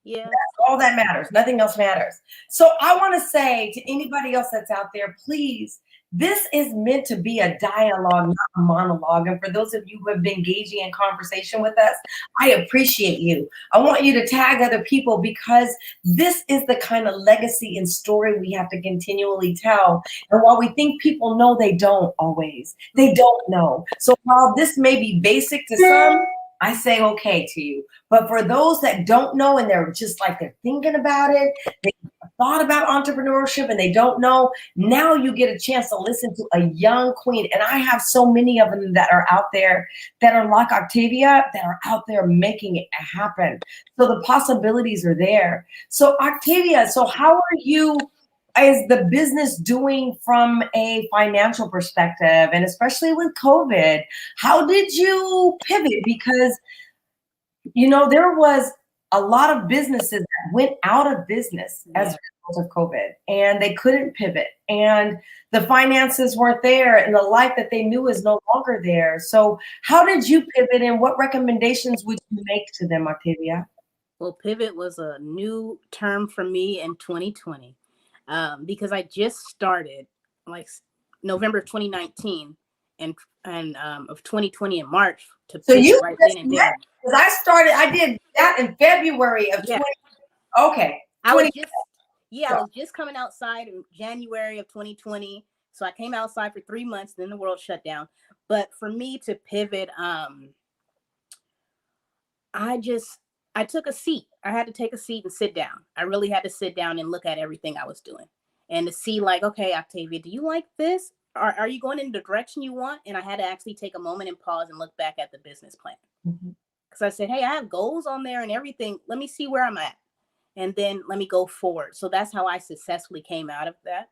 Yeah. That's all that matters. Nothing else matters. So I want to say to anybody else that's out there, please, this is meant to be a dialogue, not a monologue. And for those of you who have been engaging in conversation with us, I appreciate you. I want you to tag other people because this is the kind of legacy and story we have to continually tell. And while we think people know, they don't always. They don't know. So while this may be basic to some, I say okay to you. But for those that don't know and they're just like they're thinking about it, they thought about entrepreneurship and they don't know, now you get a chance to listen to a young queen. And I have so many of them that are out there that are like Octavia, that are out there making it happen. So the possibilities are there. So Octavia, so how are you? Is the business doing from a financial perspective, and especially with COVID? How did you pivot? Because, there was a lot of businesses that went out of business as a result of COVID, and they couldn't pivot, and the finances weren't there, and the life that they knew is no longer there. So how did you pivot, and what recommendations would you make to them, Octavia? Well, pivot was a new term for me in 2020. Because I just started like November 2019 and of 2020 in March to pivot right then and there. Because I did that in February of 20. Okay. I was just coming outside in January of 2020. So I came outside for 3 months, then the world shut down. But for me to pivot, I took a seat. I had to take a seat and sit down. I really had to sit down and look at everything I was doing and to see like, okay, Octavia, do you like this? Are you going in the direction you want? And I had to actually take a moment and pause and look back at the business plan. Because I said, hey, I have goals on there and everything. Let me see where I'm at. And then let me go forward. So that's how I successfully came out of that.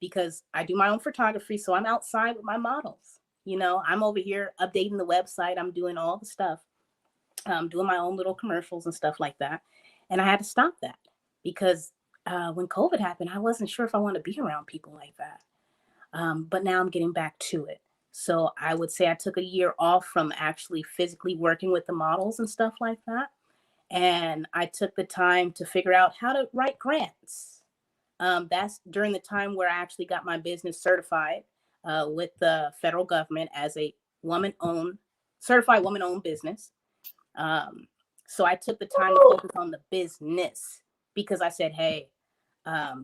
Because I do my own photography. So I'm outside with my models. I'm over here updating the website. I'm doing all the stuff, doing my own little commercials and stuff like that. And I had to stop that because when COVID happened, I wasn't sure if I wanted to be around people like that. But now I'm getting back to it. So I would say I took a year off from actually physically working with the models and stuff like that. And I took the time to figure out how to write grants. That's during the time where I actually got my business certified with the federal government as a certified woman-owned business. So I took the time to focus on the business because I said, hey,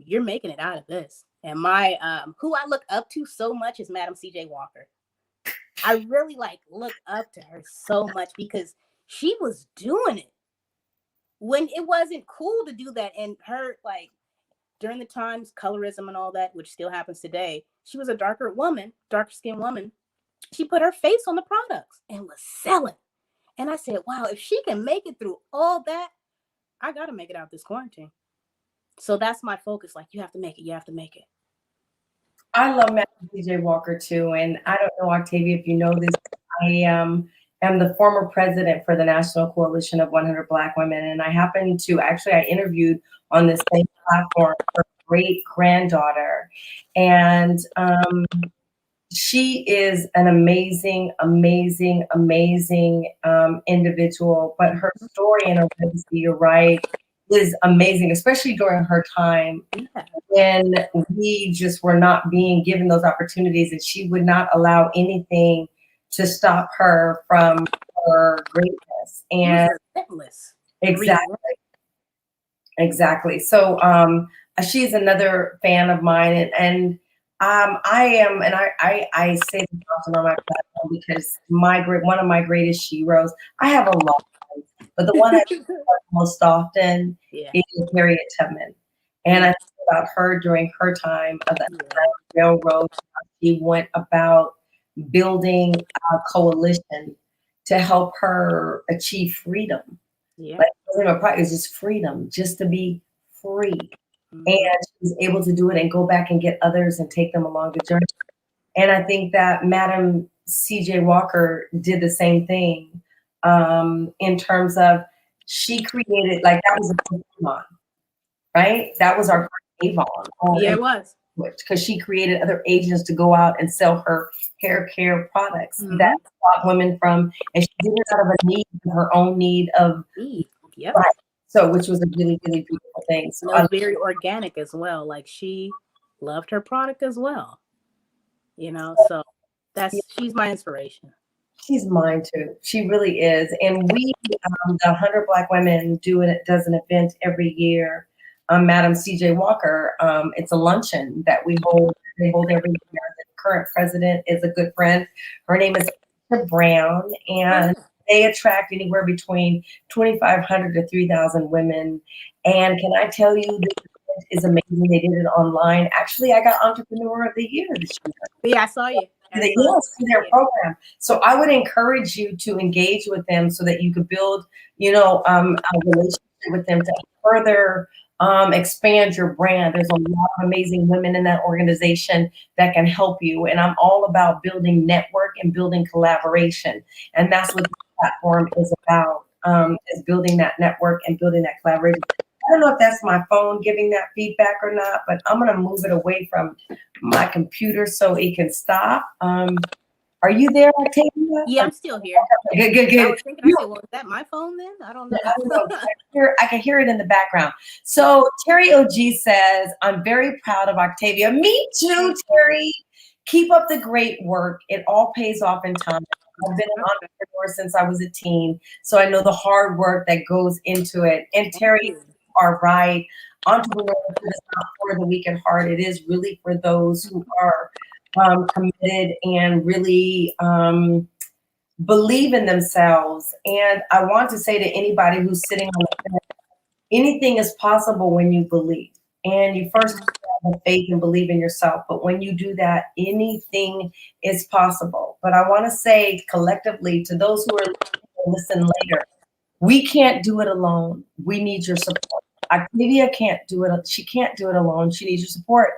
you're making it out of this. And my who I look up to so much is Madam CJ Walker. I really look up to her so much because she was doing it when it wasn't cool to do that. And her, during the times, colorism and all that, which still happens today, she was a darker skinned woman. She put her face on the products and was selling. And I said, wow, if she can make it through all that, I got to make it out this quarantine. So that's my focus. You have to make it. You have to make it. I love Madam CJ Walker too. And I don't know, Octavia, if you know this, I am the former president for the National Coalition of 100 Black Women. And I happened to I interviewed on this same platform her great granddaughter. And she is an amazing, amazing, amazing individual. But her story and her legacy, you're right, is amazing, especially during her time when we just were not being given those opportunities, and she would not allow anything to stop her from her greatness. And exactly. So she's another fan of mine, and I say this often on my platform because one of my greatest sheroes. I have a lot, but the one I think most often is Harriet Tubman, and I think about her during her time of the Railroad. She went about building a coalition to help her achieve freedom. Yeah. It was just freedom, just to be free. And she was able to do it and go back and get others and take them along the journey. And I think that Madam CJ Walker did the same thing in terms of she created, that was a Avon, right? That was our first Avon. Yeah, it was. Because she created other agents to go out and sell her hair care products that stopped women from, and she did it out of a need, her own need of, yep. Right. So, which was a really, really beautiful thing. So, it was very organic as well. She loved her product as well. So she's my inspiration. She's mine too. She really is. And we, the 100 Black Women, does an event every year. Madam CJ Walker, it's a luncheon that we hold. They hold every year. The current president is a good friend. Her name is Brown, and they attract anywhere between 2,500 to 3,000 women. And can I tell you, this event is amazing. They did it online. Actually, I got Entrepreneur of the Year this year. Yeah, I saw you. Through their program. So I would encourage you to engage with them so that you could build, a relationship with them to further expand your brand. There's a lot of amazing women in that organization that can help you. And I'm all about building network and building collaboration. And that's what the platform is about, is building that network and building that collaboration. I don't know if that's my phone giving that feedback or not, but I'm going to move it away from my computer so it can stop. Are you there, Octavia? Yeah, I'm still here. Good. I was thinking, is that my phone then? I don't know. I can hear it in the background. So Terry OG says, I'm very proud of Octavia. Me too, Terry. Keep up the great work. It all pays off in time. I've been an entrepreneur since I was a teen, so I know the hard work that goes into it. And Terry, you are right. Entrepreneurship is not for the weak at heart. It is really for those who are committed and really believe in themselves. And I want to say to anybody who's sitting on the fence, anything is possible when you believe. And you first have the faith and believe in yourself. But when you do that, anything is possible. But I want to say collectively to those who are listen later, we can't do it alone. We need your support. Octavia can't do it. She can't do it alone. She needs your support.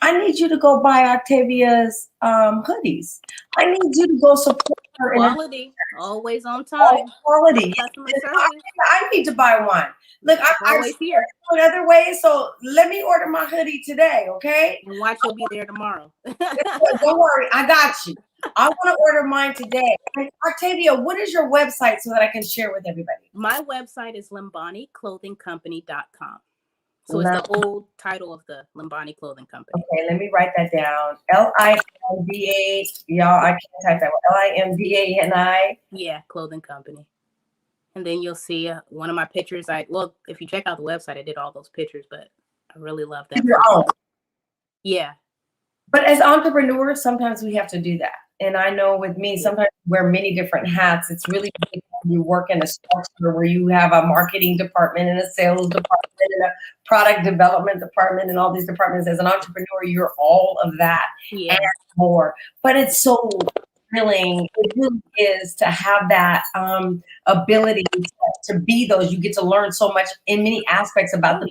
I need you to go buy Octavia's hoodies. I need you to go support her in her Quality, always on time. quality. Customer service, I need to buy one. Look, I always here. in other ways, so let me order my hoodie today, okay? And watch, you'll be there tomorrow. Don't worry, I got you. I want to order mine today. And Octavia, what is your website so that I can share with everybody? My website is LimbaniClothingCompany.com. So it's the old title of the Limbani Clothing Company. Okay, let me write that down. Limba, y'all, I can't type that one. Limbani. Yeah, Clothing Company. And then you'll see one of my pictures. Well, if you check out the website, I did all those pictures, but I really love that. Your own. Yeah. But as entrepreneurs, sometimes we have to do that. And I know with me, sometimes you wear many different hats. It's really you work in a structure where you have a marketing department and a sales department and a product development department and all these departments. As an entrepreneur, you're all of that and more. But it's so thrilling. It really is to have that ability to be those. You get to learn so much in many aspects about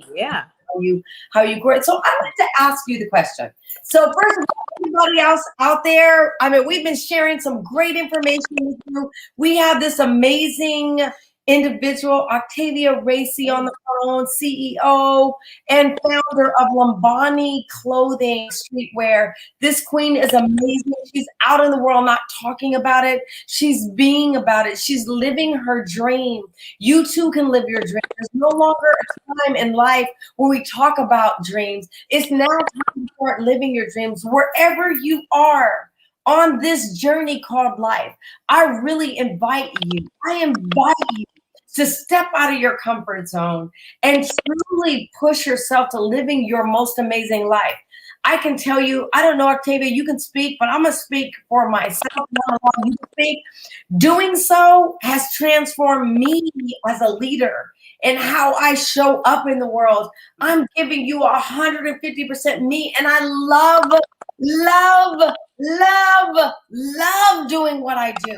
how you grow it. So I'd like to ask you the question. So first of all, everybody else out there, I mean, we've been sharing some great information with you. We have this amazing individual, Octavia Racy, on the phone, CEO and founder of Limbani Clothing Streetwear. This queen is amazing. She's out in the world not talking about it. She's being about it. She's living her dream. You too can live your dream. There's no longer a time in life where we talk about dreams. It's now time to start living your dreams wherever you are on this journey called life. I really invite you. I invite you to step out of your comfort zone and truly push yourself to living your most amazing life. I can tell you, I don't know, Octavia, you can speak, but I'm going to speak for myself. You can speak. Doing so has transformed me as a leader and how I show up in the world. I'm giving you 150% me, and I love doing what I do.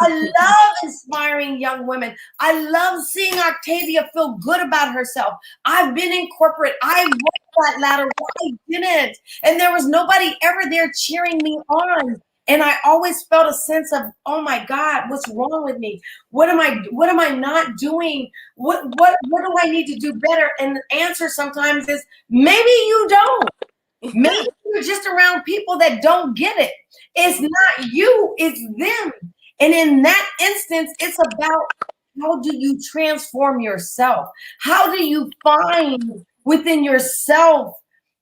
I love inspiring young women. I love seeing Octavia feel good about herself. I've been in corporate. I worked that ladder. I didn't. And there was nobody ever there cheering me on. And I always felt a sense of, oh my God, what's wrong with me? What am I not doing? What do I need to do better? And the answer sometimes is maybe you don't. Maybe you're just around people that don't get it. It's not you, it's them. And in that instance, it's about how do you transform yourself? How do you find within yourself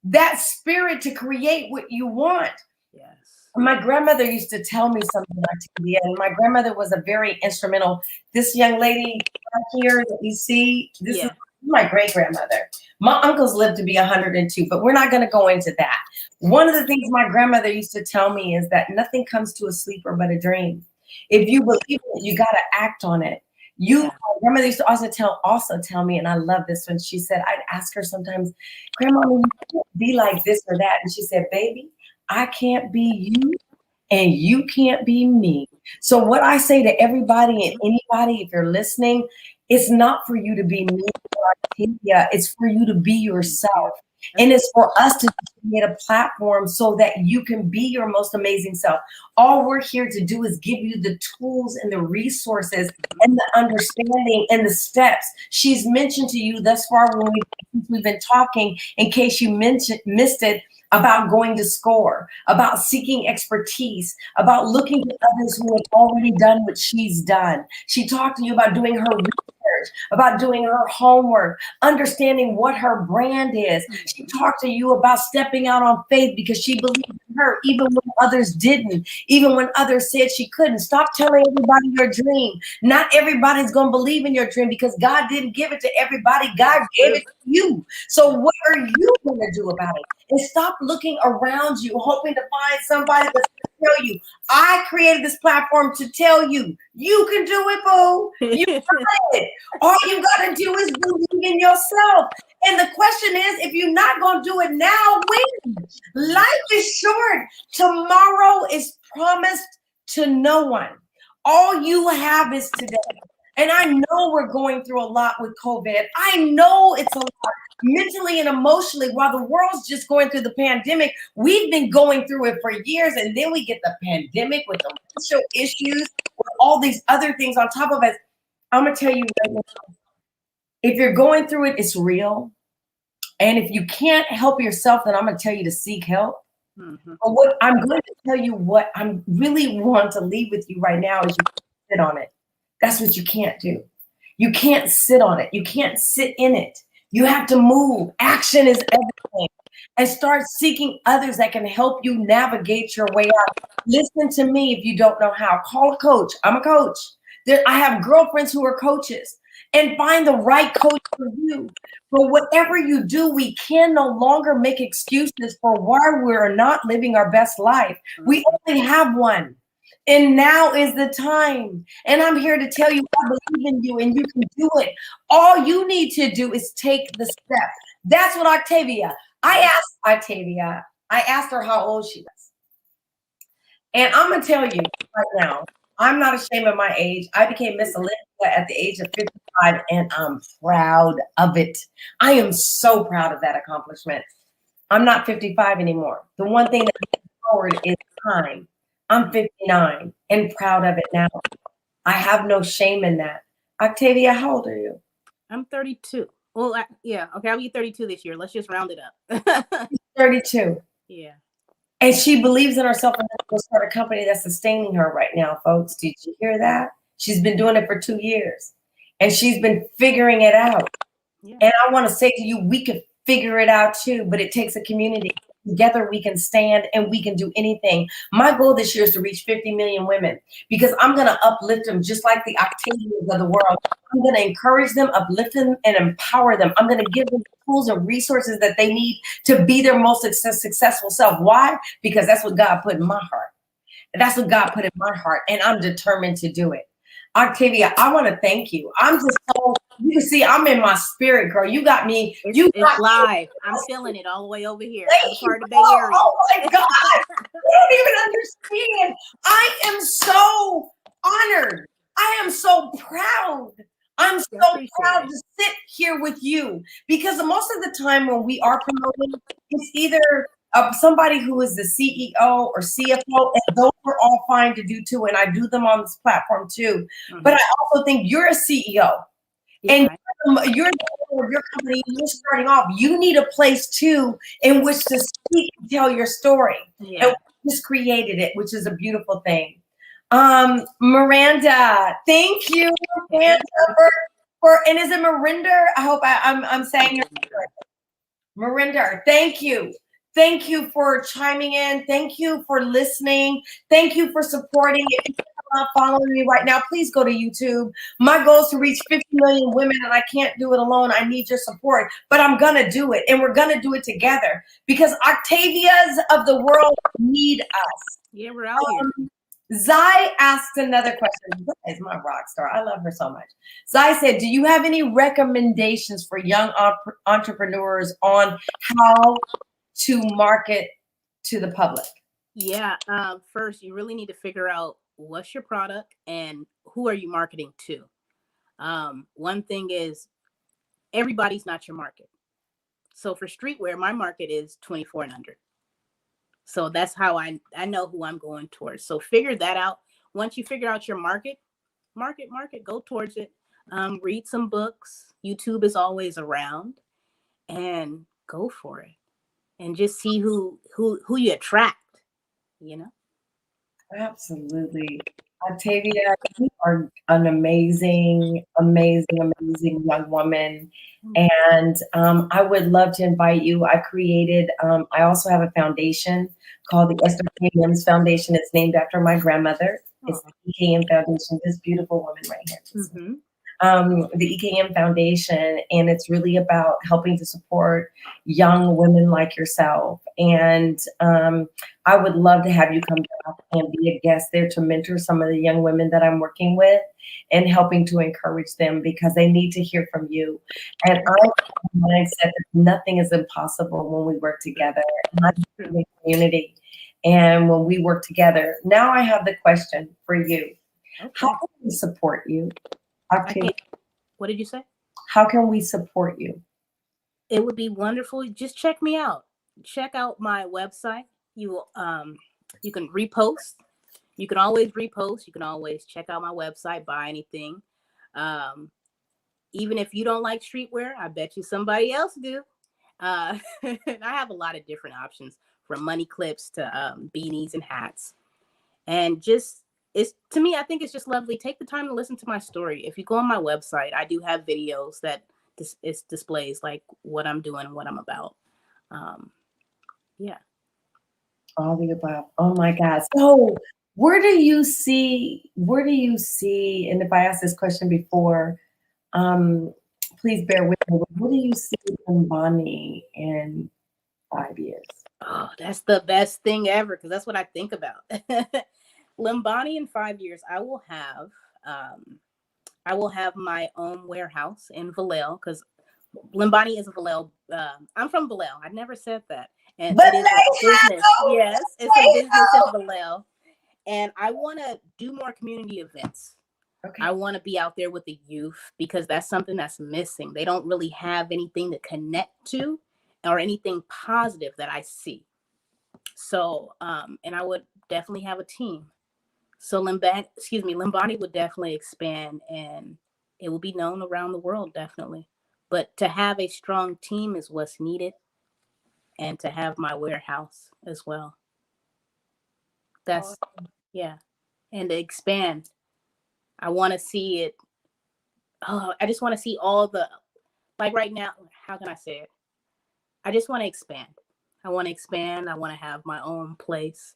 that spirit to create what you want? Yes. My grandmother used to tell me something on TV, and my grandmother was a very instrumental. This young lady right here that you see, this is my great-grandmother. My uncles lived to be 102, but we're not going to go into that. One of the things my grandmother used to tell me is that nothing comes to a sleeper but a dream. If you believe it, you got to act on it. My grandmother used to also tell me, and I love this one. She said, I'd ask her sometimes, Grandma, you can't be like this or that. And she said, baby, I can't be you and you can't be me. So what I say to everybody and anybody, if you're listening, it's not for you to be me or Octavia. It's for you to be yourself. And it's for us to create a platform so that you can be your most amazing self. All we're here to do is give you the tools and the resources and the understanding and the steps. She's mentioned to you thus far when we've been talking, in case you missed it, about going to SCORE, about seeking expertise, about looking at others who have already done what she's done. She talked to you about doing her research, about doing her homework, understanding what her brand is. She talked to you about stepping out on faith because she believed in her, even when others didn't, even when others said she couldn't. Stop telling everybody your dream. Not everybody's going to believe in your dream because God didn't give it to everybody. God gave it to you. So what are you going to do about it? And stop looking around you, hoping to find somebody that's going to tell you. I created this platform to tell you, you can do it, boo. You got it. All you got to do is believe in yourself. And the question is, if you're not going to do it now, when? Life is short. Tomorrow is promised to no one. All you have is today. And I know we're going through a lot with COVID. I know it's a lot. mentally and emotionally, while the world's just going through the pandemic, we've been going through it for years. And then we get the pandemic with the racial issues, with all these other things on top of us. I'm going to tell you right now, if you're going through it, it's real. And if you can't help yourself, then I'm going to tell you to seek help. Mm-hmm. But what I'm going to tell you, what I really want to leave with you right now is you can't sit on it. That's what you can't do. You can't sit on it. You can't sit in it. You have to move. Action is everything. And start seeking others that can help you navigate your way out. Listen to me if you don't know how. Call a coach. I'm a coach. I have girlfriends who are coaches. And find the right coach for you. But whatever you do, we can no longer make excuses for why we're not living our best life. We only have one. And now is the time. And I'm here to tell you, I believe in you and you can do it. All you need to do is take the step. That's what I asked her how old she was. And I'm going to tell you right now, I'm not ashamed of my age. I became Miss Olympia at the age of 55, and I'm proud of it. I am so proud of that accomplishment. I'm not 55 anymore. The one thing that moves forward is time. I'm 59 and proud of it now. I have no shame in that. Octavia, how old are you? I'm 32. Well, yeah. Okay, I'll be 32 this year. Let's just round it up. 32. Yeah. And she believes in herself and will start a company that's sustaining her right now, folks. Did you hear that? She's been doing it for 2 years and she's been figuring it out. Yeah. And I want to say to you, we can figure it out too, but it takes a community. Together we can stand and we can do anything. My goal this year is to reach 50 million women because I'm going to uplift them just like the Octavias of the world. I'm going to encourage them, uplift them, and empower them. I'm going to give them tools and resources that they need to be their most successful self. Why? Because that's what God put in my heart. That's what God put in my heart, and I'm determined to do it. Octavia, I want to thank you. I'm just so, you can see I'm in my spirit, girl. You got me. It's live. I'm feeling it all the way over here. I'm part of the Bay Area. Oh my God. You don't even understand. I am so honored. I am so proud. I'm so proud to sit here with you because most of the time when we are promoting, it's either somebody who is the CEO or CFO, and those are all fine to do too, and I do them on this platform too. Mm-hmm. But I also think you're a CEO, and you're the owner of your company. You're starting off. You need a place too in which to speak and tell your story. Yeah. And we just created it, which is a beautiful thing. Miranda, thank you, Miranda, for and is it Marinder? I hope I'm saying your name correctly. Marinder, thank you. Thank you for chiming in. Thank you for listening. Thank you for supporting. If you're not following me right now, please go to YouTube. My goal is to reach 50 million women, and I can't do it alone. I need your support, but I'm going to do it, and we're going to do it together because Octavias of the world need us. Yeah, we're out here. Zai asked another question. Zai is my rock star. I love her so much. Zai said, do you have any recommendations for young entrepreneurs on how to market to the public? Yeah. First, you really need to figure out what's your product and who are you marketing to. One thing is everybody's not your market. So for streetwear, my market is 24 and under. So that's how I know who I'm going towards. So figure that out. Once you figure out your market, go towards it. Read some books. YouTube is always around, and go for it. And just see who you attract, you know? Absolutely. Octavia, you are an amazing young woman. And I would love to invite you. I also have a foundation called the Esther K. Mims Foundation. It's named after my grandmother. It's the EKM Foundation, this beautiful woman right here. Mm-hmm. The EKM Foundation, and it's really about helping to support young women like yourself. And I would love to have you come back and be a guest there to mentor some of the young women that I'm working with and helping to encourage them because they need to hear from you. And I have a mindset that nothing is impossible when we work together. And I'm in the community. And when we work together, now I have the question for you. Okay. How can we support you? What did you say? How can we support you? It would be wonderful. Just check me out. Check out my website. You can repost. You can always repost. You can always check out my website, buy anything. Um, Even if you don't like streetwear, I bet you somebody else do. I have a lot of different options, from money clips to beanies and hats. And just, it's, to me, I think it's just lovely. Take the time to listen to my story. If you go on my website, I do have videos that it displays like what I'm doing and what I'm about. Um, yeah. All the above. Oh my God. So where do you see, and if I asked this question before, um, please bear with me, what do you see Limbani in 5 years? Oh, that's the best thing ever, because that's what I think about. Limbani in 5 years, I will have my own warehouse in Vallejo, because Limbani is a Vallejo. I'm from Vallejo. I never said that. And But it is a they have business. Yes, it's a business in Vallejo. And I want to do more community events. Okay. I want to be out there with the youth, because that's something that's missing. They don't really have anything to connect to or anything positive that I see. So, and I would definitely have a team. So Limbani would definitely expand, and it will be known around the world, definitely. But to have a strong team is what's needed, and to have my warehouse as well. That's, yeah. And to expand. I want to see it. Oh, I just want to see all the, like right now, how can I say it? I just want to expand. I want to expand. I want to have my own place,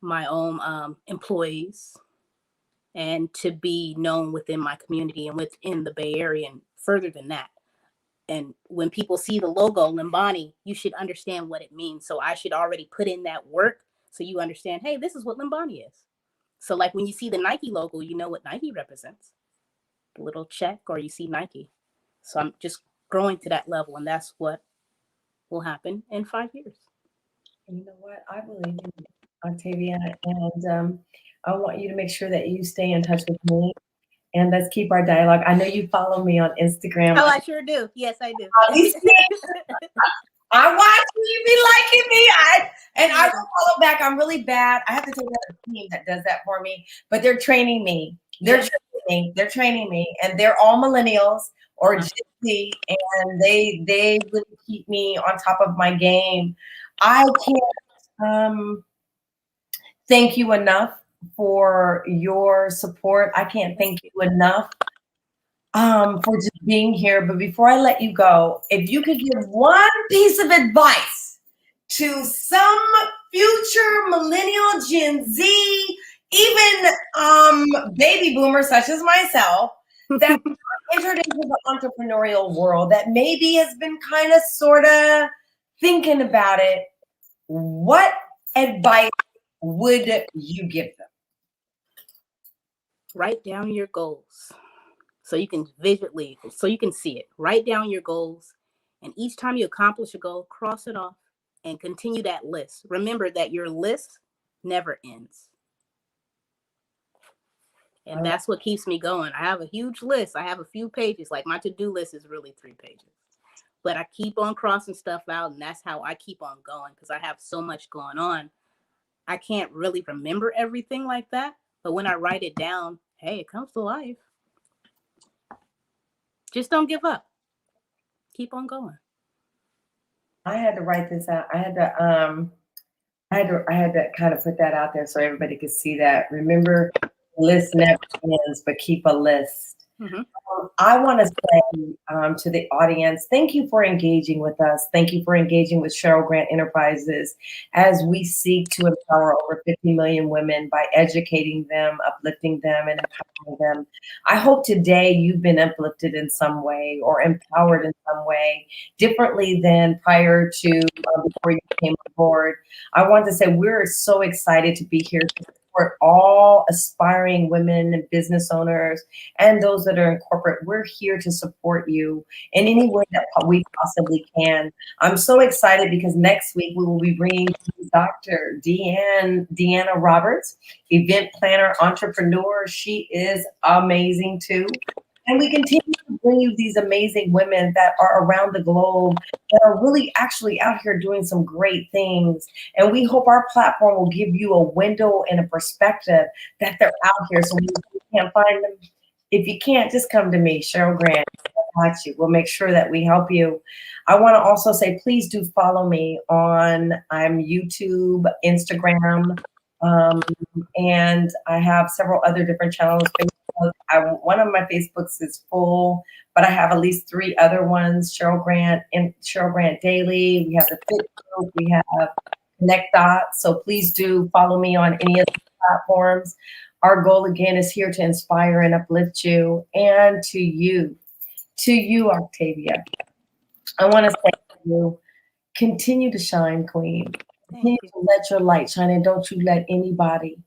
my own employees, and to be known within my community and within the Bay Area and further than that. And when people see the logo Limbani, you should understand what it means. So I should already put in that work so you understand, hey, this is what Limbani is. So like when you see the Nike logo, you know what Nike represents. The little check, or you see Nike. So I'm just growing to that level, and that's what will happen in 5 years. You know what? I believe in you, Octavia, and I want you to make sure that you stay in touch with me, and let's keep our dialogue. I know you follow me on Instagram. Oh, I sure do. Yes, I do. I watch you be liking me. I will follow back. I'm really bad. I have to take another team that does that for me, but they're training me. They're training me, and they're all millennials or Gen Z, and they really keep me on top of my game. I can't thank you enough for your support. I can't thank you enough for just being here. But before I let you go, if you could give one piece of advice to some future millennial, Gen Z, even baby boomers such as myself, that entered into the entrepreneurial world, that maybe has been kind of sort of thinking about it, what advice would you give them? Write down your goals so you can see it. Write down your goals, and each time you accomplish a goal, cross it off and continue that list. Remember that your list never ends. And that's what keeps me going. I have a huge list. I have a few pages. Like my to-do list is really 3 pages. But I keep on crossing stuff out, and that's how I keep on going, because I have so much going on. I can't really remember everything like that. But when I write it down, hey, it comes to life. Just don't give up. Keep on going. I had to write this out. I had to kind of put that out there so everybody could see that. Remember, list never ends, but keep a list. Mm-hmm. I want to say to the audience, thank you for engaging with us. Thank you for engaging with Cheryl Grant Enterprises as we seek to empower over 50 million women by educating them, uplifting them, and empowering them. I hope today you've been uplifted in some way or empowered in some way, differently than prior to before you came on board. I want to say we're so excited to be here to support all aspiring women and business owners and those that are in corporate. We're here to support you in any way that we possibly can. I'm so excited because next week we will be bringing Dr. Deanna Roberts, event planner, entrepreneur. She is amazing too. And we continue to bring you these amazing women that are around the globe that are really actually out here doing some great things. And we hope our platform will give you a window and a perspective that they're out here. So when you can't find them, if you can't, just come to me, Cheryl Grant. I got you. We'll make sure that we help you. I want to also say, please do follow me on YouTube, Instagram, and I have several other different channels. Facebook, one of my Facebooks is full, but I have at least 3 other ones. Cheryl Grant and Cheryl Grant Daily. We have the Fit Group. We have Connect Dots. So please do follow me on any of the platforms. Our goal again is here to inspire and uplift you, and to you, Octavia. I want to say to you, continue to shine, Queen. Continue to let your light shine, and don't you let anybody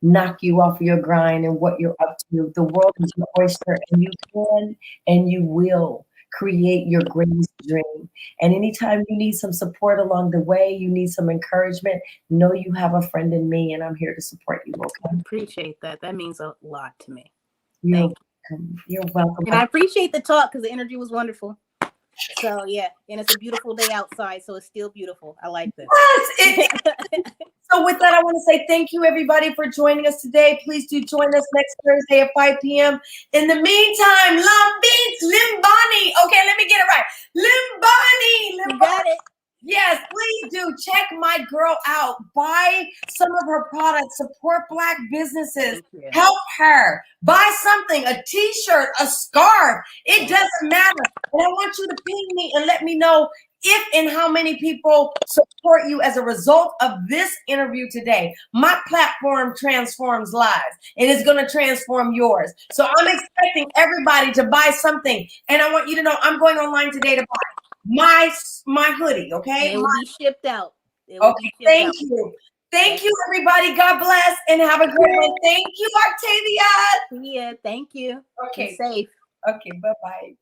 knock you off your grind and what you're up to. The world is your oyster, and you can and you will create your greatest dream. And anytime you need some support along the way, you need some encouragement, know you have a friend in me, and I'm here to support you. Okay? I appreciate that. That means a lot to me. You're welcome. You're welcome. And I appreciate the talk because the energy was wonderful. So yeah, and it's a beautiful day outside, so it's still beautiful. I like this. Yes, so with that, I want to say thank you, everybody, for joining us today. Please do join us next Thursday at 5 p.m. In the meantime, Limbani. Okay, let me get it right. Limbani. You got it. Yes, please do check my girl out. Buy some of her products. Support Black businesses. Help her. Buy something, a t-shirt, a scarf. It doesn't matter. And I want you to ping me and let me know if and how many people support you as a result of this interview today. My platform transforms lives, and it's going to transform yours. So I'm expecting everybody to buy something. And I want you to know I'm going online today to buy my hoodie, okay? It will be shipped out. Okay, thank you. Thank you, everybody. God bless and have a great one. Thank you, Octavia. Yeah, thank you. Okay. Be safe. Okay, bye-bye.